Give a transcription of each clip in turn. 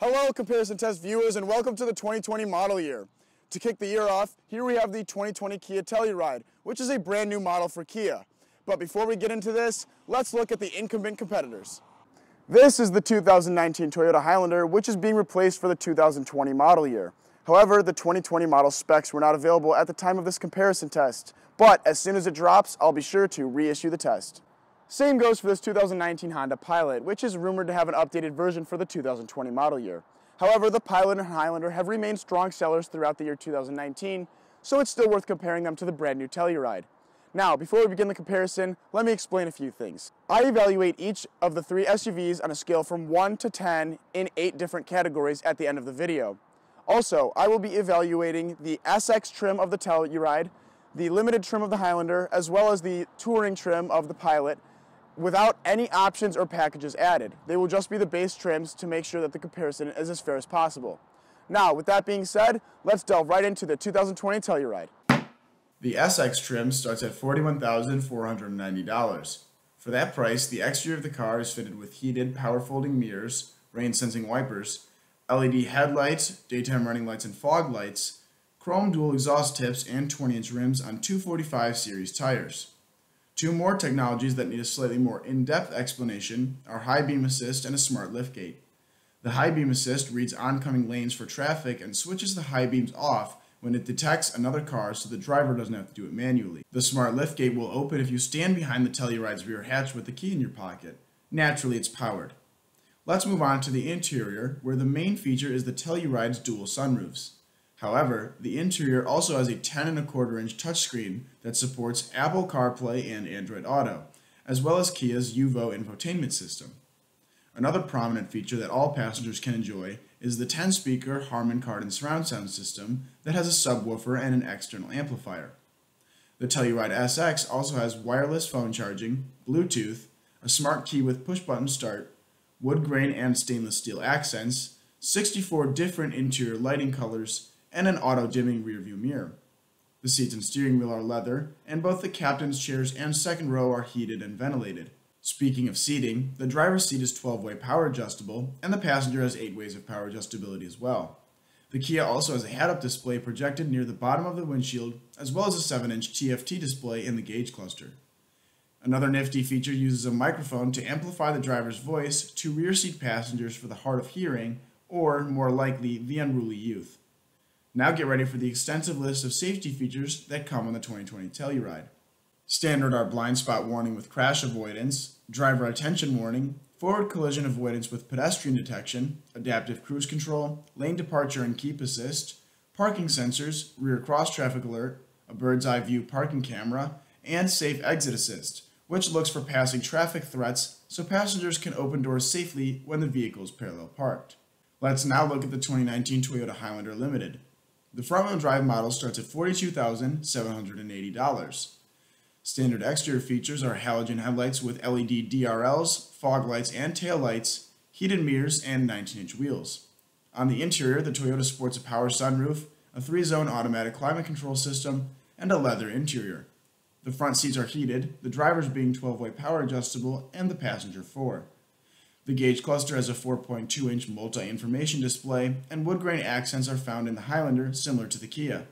Hello comparison test viewers and welcome to the 2020 model year. To kick the year off, here we have the 2020 Kia Telluride, which is a brand new model for Kia. But before we get into this, let's look at the incumbent competitors. This is the 2019 Toyota Highlander, which is being replaced for the 2020 model year. However, the 2020 model specs were not available at the time of this comparison test, but as soon as it drops, I'll be sure to reissue the test. Same goes for this 2019 Honda Pilot, which is rumored to have an updated version for the 2020 model year. However, the Pilot and Highlander have remained strong sellers throughout the year 2019, so it's still worth comparing them to the brand new Telluride. Now, before we begin the comparison, let me explain a few things. I evaluate each of the three SUVs on a scale from 1 to 10 in 8 different categories at the end of the video. Also, I will be evaluating the SX trim of the Telluride, the limited trim of the Highlander, as well as the touring trim of the Pilot, without any options or packages added. They will just be the base trims to make sure that the comparison is as fair as possible. Now, with that being said, let's delve right into the 2020 Telluride. The SX trim starts at $41,490. For that price, the exterior of the car is fitted with heated, power-folding mirrors, rain-sensing wipers, LED headlights, daytime running lights and fog lights, chrome dual exhaust tips, and 20-inch rims on 245 series tires. Two more technologies that need a slightly more in-depth explanation are high beam assist and a smart liftgate. The high beam assist reads oncoming lanes for traffic and switches the high beams off when it detects another car so the driver doesn't have to do it manually. The smart liftgate will open if you stand behind the Telluride's rear hatch with the key in your pocket. Naturally, it's powered. Let's move on to the interior, where the main feature is the Telluride's dual sunroofs. However, the interior also has a 10.25-inch touchscreen that supports Apple CarPlay and Android Auto, as well as Kia's UVO infotainment system. Another prominent feature that all passengers can enjoy is the 10-speaker Harman Kardon surround sound system that has a subwoofer and an external amplifier. The Telluride SX also has wireless phone charging, Bluetooth, a smart key with push-button start, wood grain and stainless steel accents, 64 different interior lighting colors, and an auto-dimming rearview mirror. The seats and steering wheel are leather, and both the captain's chairs and second row are heated and ventilated. Speaking of seating, the driver's seat is 12-way power adjustable, and the passenger has 8 ways of power adjustability as well. The Kia also has a head-up display projected near the bottom of the windshield, as well as a 7-inch TFT display in the gauge cluster. Another nifty feature uses a microphone to amplify the driver's voice to rear seat passengers for the hard of hearing, or, more likely, the unruly youth. Now get ready for the extensive list of safety features that come on the 2020 Telluride. Standard are blind spot warning with crash avoidance, driver attention warning, forward collision avoidance with pedestrian detection, adaptive cruise control, lane departure and keep assist, parking sensors, rear cross traffic alert, a bird's eye view parking camera, and safe exit assist, which looks for passing traffic threats so passengers can open doors safely when the vehicle is parallel parked. Let's now look at the 2019 Toyota Highlander Limited. The front-wheel drive model starts at $42,780. Standard exterior features are halogen headlights with LED DRLs, fog lights and tail lights, heated mirrors, and 19-inch wheels. On the interior, the Toyota sports a power sunroof, a 3-zone automatic climate control system, and a leather interior. The front seats are heated, the driver's being 12-way power adjustable, and the passenger 4. The gauge cluster has a 4.2-inch multi-information display, and wood grain accents are found in the Highlander, similar to the Kia.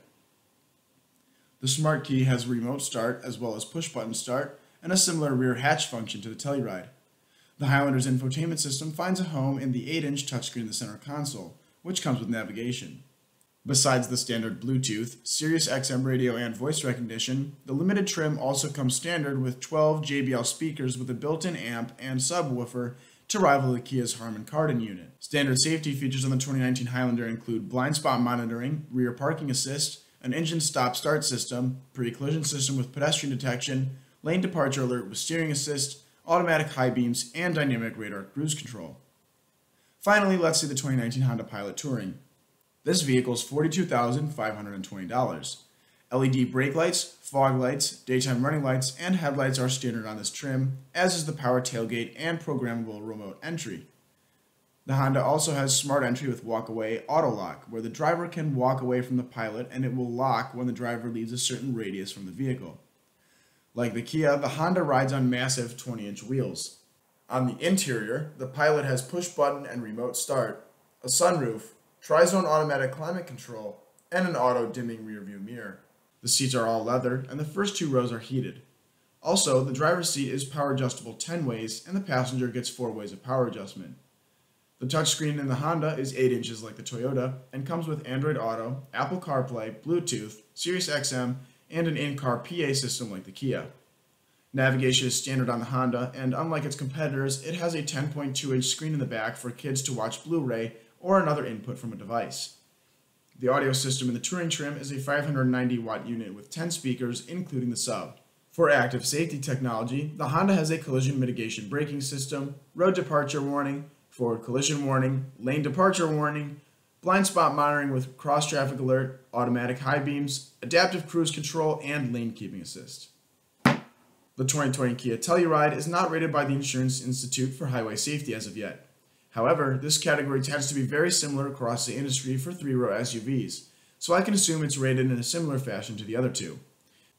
The smart key has remote start as well as push-button start, and a similar rear hatch function to the Telluride. The Highlander's infotainment system finds a home in the 8-inch touchscreen in the center console, which comes with navigation. Besides the standard Bluetooth, Sirius XM radio, and voice recognition, the limited trim also comes standard with 12 JBL speakers with a built-in amp and subwoofer to rival the Kia's Harman Kardon unit. Standard safety features on the 2019 Highlander include blind spot monitoring, rear parking assist, an engine stop-start system, pre-collision system with pedestrian detection, lane departure alert with steering assist, automatic high beams, and dynamic radar cruise control. Finally, let's see the 2019 Honda Pilot Touring. This vehicle is $42,520. LED brake lights, fog lights, daytime running lights, and headlights are standard on this trim, as is the power tailgate and programmable remote entry. The Honda also has smart entry with walk-away auto lock, where the driver can walk away from the Pilot and it will lock when the driver leaves a certain radius from the vehicle. Like the Kia, the Honda rides on massive 20-inch wheels. On the interior, the Pilot has push-button and remote start, a sunroof, tri-zone automatic climate control, and an auto-dimming rearview mirror. The seats are all leather, and the first 2 rows are heated. Also, the driver's seat is power adjustable 10 ways, and the passenger gets 4 ways of power adjustment. The touchscreen in the Honda is 8 inches like the Toyota, and comes with Android Auto, Apple CarPlay, Bluetooth, Sirius XM, and an in-car PA system like the Kia. Navigation is standard on the Honda, and unlike its competitors, it has a 10.2-inch screen in the back for kids to watch Blu-ray or another input from a device. The audio system in the Touring trim is a 590-watt unit with 10 speakers, including the sub. For active safety technology, the Honda has a collision mitigation braking system, road departure warning, forward collision warning, lane departure warning, blind spot monitoring with cross-traffic alert, automatic high beams, adaptive cruise control, and lane keeping assist. The 2020 Kia Telluride is not rated by the Insurance Institute for highway safety as of yet. However, this category tends to be very similar across the industry for 3-row SUVs, so I can assume it's rated in a similar fashion to the other two.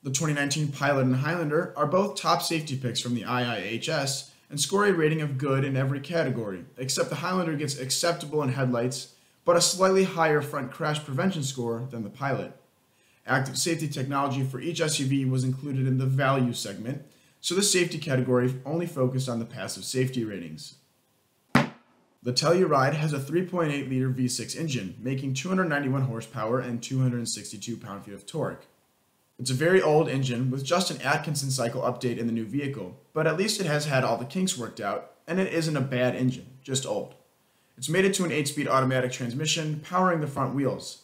The 2019 Pilot and Highlander are both top safety picks from the IIHS and score a rating of good in every category, except the Highlander gets acceptable in headlights, but a slightly higher front crash prevention score than the Pilot. Active safety technology for each SUV was included in the value segment, so the safety category only focused on the passive safety ratings. The Telluride has a 3.8-liter V6 engine, making 291 horsepower and 262 pound-feet of torque. It's a very old engine with just an Atkinson cycle update in the new vehicle, but at least it has had all the kinks worked out, and it isn't a bad engine, just old. It's mated to an 8-speed automatic transmission, powering the front wheels.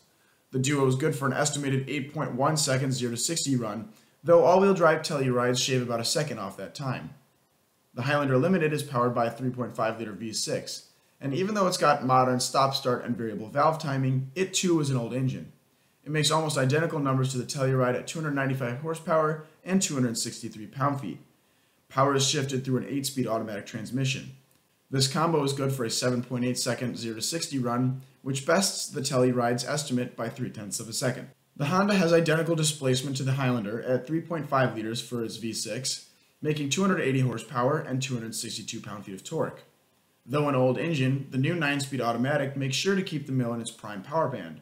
The Duo is good for an estimated 8.1 seconds 0 to 60 run, though all-wheel drive Tellurides shave about a second off that time. The Highlander Limited is powered by a 3.5-liter V6, and even though it's got modern stop-start and variable valve timing, it too is an old engine. It makes almost identical numbers to the Telluride at 295 horsepower and 263 pound-feet. Power is shifted through an 8-speed automatic transmission. This combo is good for a 7.8 second 0 to 60 run, which bests the Telluride's estimate by 0.3 of a second. The Honda has identical displacement to the Highlander at 3.5 liters for its V6, making 280 horsepower and 262 pound-feet of torque. Though an old engine, the new 9-speed automatic makes sure to keep the mill in its prime power band.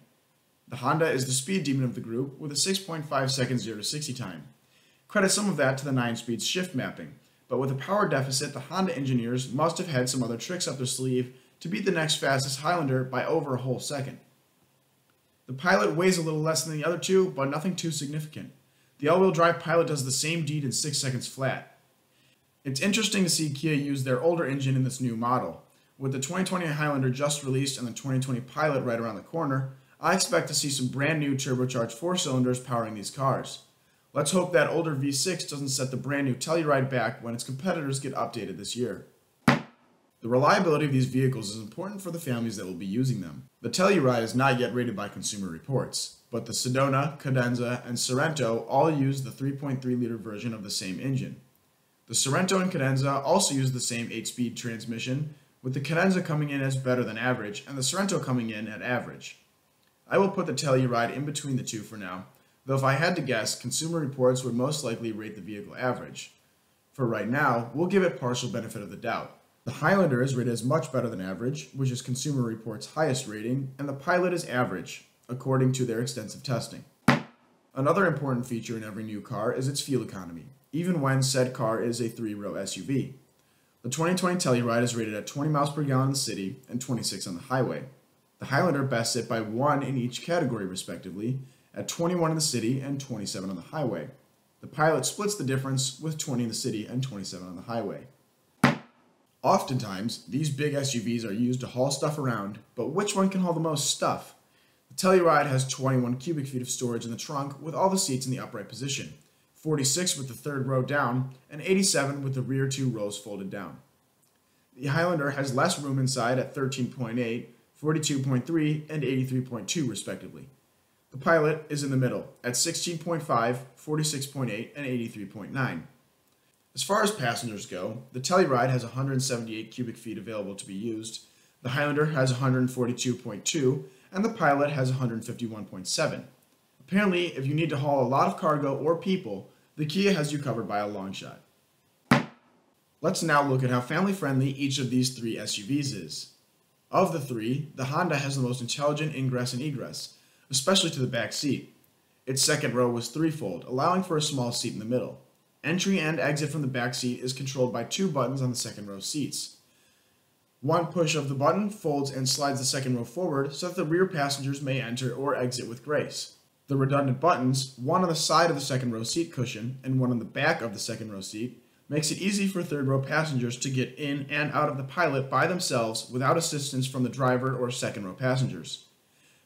The Honda is the speed demon of the group with a 6.5 second 0 to 60 time. Credit some of that to the 9-speed shift mapping, but with a power deficit, the Honda engineers must have had some other tricks up their sleeve to beat the next fastest Highlander by over a whole second. The Pilot weighs a little less than the other two, but nothing too significant. The all-wheel drive Pilot does the same deed in 6 seconds flat. It's interesting to see Kia use their older engine in this new model. With the 2020 Highlander just released and the 2020 Pilot right around the corner, I expect to see some brand new turbocharged 4-cylinders powering these cars. Let's hope that older V6 doesn't set the brand new Telluride back when its competitors get updated this year. The reliability of these vehicles is important for the families that will be using them. The Telluride is not yet rated by Consumer Reports, but the Sedona, Cadenza, and Sorento all use the 3.3-liter version of the same engine. The Sorento and Cadenza also use the same 8-speed transmission, with the Cadenza coming in as better than average and the Sorento coming in at average. I will put the Telluride in between the two for now, though if I had to guess, Consumer Reports would most likely rate the vehicle average. For right now, we'll give it partial benefit of the doubt. The Highlander is rated as much better than average, which is Consumer Reports' highest rating, and the Pilot is average, according to their extensive testing. Another important feature in every new car is its fuel economy, even when said car is a 3-row SUV. The 2020 Telluride is rated at 20 miles per gallon in the city and 26 on the highway. The Highlander bests it by 1 in each category respectively, at 21 in the city and 27 on the highway. The Pilot splits the difference with 20 in the city and 27 on the highway. Oftentimes, these big SUVs are used to haul stuff around, but which one can haul the most stuff? The Telluride has 21 cubic feet of storage in the trunk with all the seats in the upright position, 46 with the third row down, and 87 with the rear 2 rows folded down. The Highlander has less room inside at 13.8, 42.3, and 83.2 respectively. The Pilot is in the middle at 16.5, 46.8, and 83.9. As far as passengers go, the Telluride has 178 cubic feet available to be used, the Highlander has 142.2, and the Pilot has 151.7. Apparently, if you need to haul a lot of cargo or people, the Kia has you covered by a long shot. Let's now look at how family-friendly each of these 3 SUVs is. Of the three, the Honda has the most intelligent ingress and egress, especially to the back seat. Its second row was threefold, allowing for a small seat in the middle. Entry and exit from the back seat is controlled by two buttons on the second row seats. One push of the button folds and slides the second row forward so that the rear passengers may enter or exit with grace. The redundant buttons, one on the side of the second row seat cushion and one on the back of the second row seat, makes it easy for third row passengers to get in and out of the Pilot by themselves without assistance from the driver or second row passengers.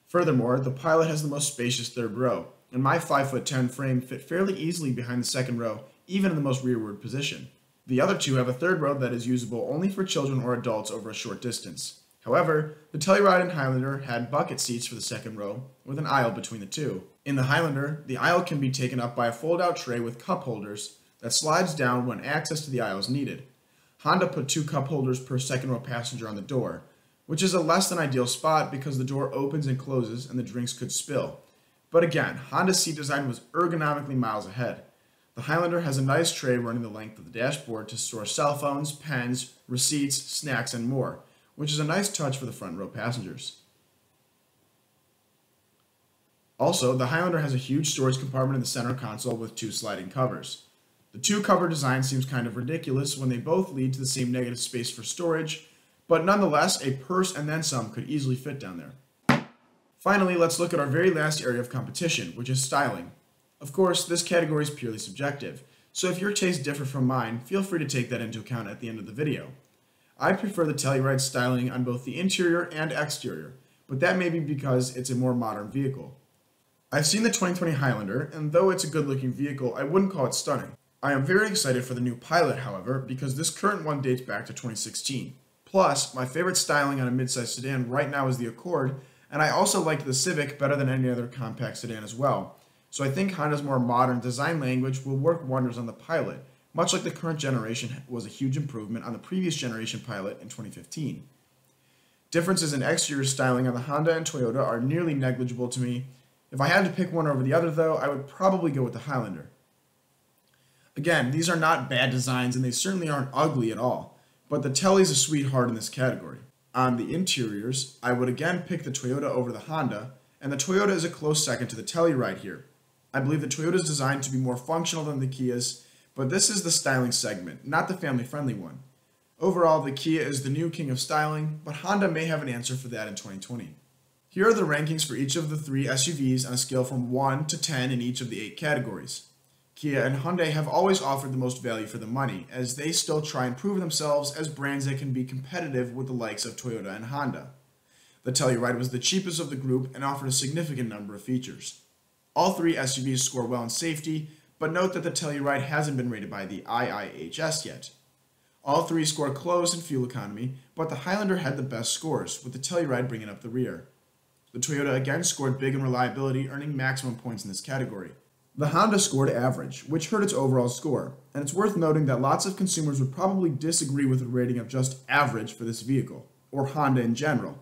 Furthermore, the Pilot has the most spacious third row, and my 5'10" frame fit fairly easily behind the second row, even in the most rearward position. The other two have a third row that is usable only for children or adults over a short distance. However, the Telluride and Highlander had bucket seats for the second row, with an aisle between the two. In the Highlander, the aisle can be taken up by a fold-out tray with cup holders that slides down when access to the aisle is needed. Honda put 2 cup holders per second row passenger on the door, which is a less than ideal spot because the door opens and closes and the drinks could spill. But again, Honda's seat design was ergonomically miles ahead. The Highlander has a nice tray running the length of the dashboard to store cell phones, pens, receipts, snacks, and more, which is a nice touch for the front row passengers. Also, the Highlander has a huge storage compartment in the center console with 2 sliding covers. The 2-cover design seems kind of ridiculous when they both lead to the same negative space for storage, but nonetheless, a purse and then some could easily fit down there. Finally, let's look at our very last area of competition, which is styling. Of course, this category is purely subjective, so if your tastes differ from mine, feel free to take that into account at the end of the video. I prefer the Telluride styling on both the interior and exterior, but that may be because it's a more modern vehicle. I've seen the 2020 Highlander, and though it's a good-looking vehicle, I wouldn't call it stunning. I am very excited for the new Pilot, however, because this current one dates back to 2016. Plus, my favorite styling on a midsize sedan right now is the Accord, and I also liked the Civic better than any other compact sedan as well. So I think Honda's more modern design language will work wonders on the Pilot, much like the current generation was a huge improvement on the previous generation Pilot in 2015. Differences in exterior styling on the Honda and Toyota are nearly negligible to me. If I had to pick one over the other though, I would probably go with the Highlander. Again, these are not bad designs and they certainly aren't ugly at all, but the Telly's a sweetheart in this category. On the interiors, I would again pick the Toyota over the Honda, and the Toyota is a close second to the Telluride here. I believe the Toyota is designed to be more functional than the Kia's, but this is the styling segment, not the family-friendly one. Overall, the Kia is the new king of styling, but Honda may have an answer for that in 2020. Here are the rankings for each of the 3 SUVs on a scale from 1 to 10 in each of the 8 categories. Kia and Hyundai have always offered the most value for the money, as they still try and prove themselves as brands that can be competitive with the likes of Toyota and Honda. The Telluride was the cheapest of the group and offered a significant number of features. All 3 SUVs score well in safety, but note that the Telluride hasn't been rated by the IIHS yet. All 3 score close in fuel economy, but the Highlander had the best scores, with the Telluride bringing up the rear. The Toyota again scored big in reliability, earning maximum points in this category. The Honda scored average, which hurt its overall score, and it's worth noting that lots of consumers would probably disagree with a rating of just average for this vehicle, or Honda in general,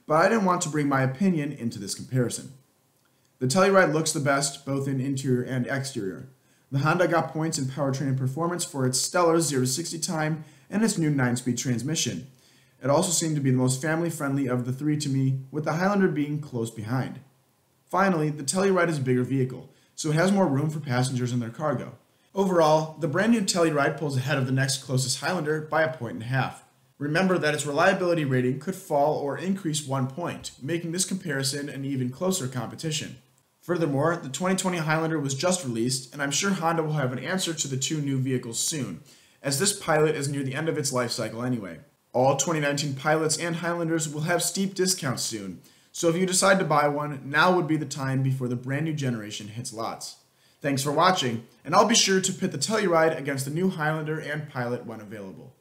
but I didn't want to bring my opinion into this comparison. The Telluride looks the best, both in interior and exterior. The Honda got points in powertrain and performance for its stellar 0-60 time and its new 9-speed transmission. It also seemed to be the most family-friendly of the 3 to me, with the Highlander being close behind. Finally, the Telluride is a bigger vehicle, so it has more room for passengers in their cargo. Overall, the brand new Telluride pulls ahead of the next closest Highlander by 1.5 points. Remember that its reliability rating could fall or increase 1 point, making this comparison an even closer competition. Furthermore, the 2020 Highlander was just released, and I'm sure Honda will have an answer to the 2 new vehicles soon, as this Pilot is near the end of its life cycle anyway. All 2019 Pilots and Highlanders will have steep discounts soon, so if you decide to buy one, now would be the time before the brand new generation hits lots. Thanks for watching, and I'll be sure to pit the Telluride against the new Highlander and Pilot when available.